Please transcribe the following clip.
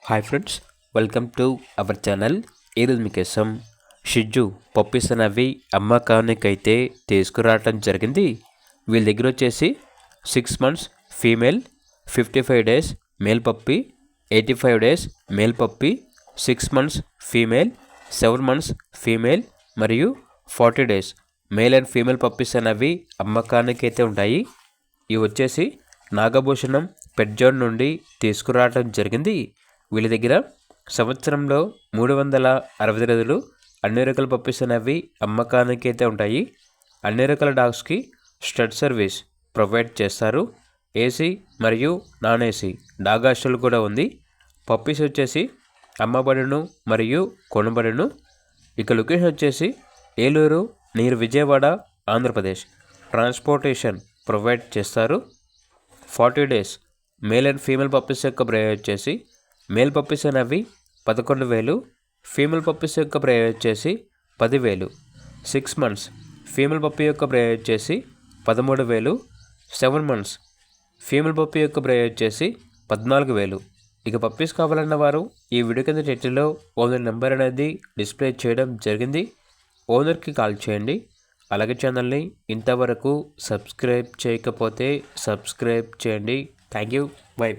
Hi friends, welcome to our channel. ఈరోజు మీకోసం షిజ్జు puppies అనేవి అమ్మకానికైతే తీసుకురావటం జరిగింది. వీళ్ళ దగ్గర వచ్చేసి 6 months female, 55 days male puppy, 85 days male puppy, 6 months female, 7 months female మరియు 40 days male and female puppies అనేవి అమ్మకానికైతే ఉంటాయి. ఇవి వచ్చేసి నాగభూషణం పెట్ జోన్ నుండి తీసుకురావటం జరిగింది. వీళ్ళ దగ్గర సంవత్సరంలో 360 రోజులు అన్ని రకాల పప్పీస్ అనేవి అమ్మకానికి అయితే ఉంటాయి. అన్ని రకాల డాగ్స్కి స్టడ్ సర్వీస్ ప్రొవైడ్ చేస్తారు. ఏసీ మరియు నాన్ ఏసీ డాగ్ హాస్టల్ కూడా ఉంది. పప్పీస్ వచ్చేసి అమ్మబడును మరియు కొనబడును. ఇక లొకేషన్ వచ్చేసి Eluru near Vijayawada, Andhra Pradesh. Transportation provide చేస్తారు. 40 days male and female puppies యొక్క ప్రైస్ వచ్చేసి మేల్ పప్పీస్ అనేవి 11,000, ఫీమేల్ పప్పీస్ యొక్క ప్రైస్ వచ్చేసి 10,000. 6 months ఫీమేల్ పప్పీ యొక్క ప్రైస్ వచ్చేసి 13,000. 7 months ఫీమేల్ పప్పీ యొక్క ప్రైస్ వచ్చేసి 14,000. ఇక పప్పీస్ కావాలన్న వారు ఈ వీడియో కింద టైటిల్లో ఓనర్ నెంబర్ అనేది డిస్ప్లే చేయడం జరిగింది. ఓనర్కి కాల్ చేయండి. అలాగే ఛానల్ని ఇంతవరకు సబ్స్క్రైబ్ చేయకపోతే సబ్స్క్రైబ్ చేయండి. Thank you. బై.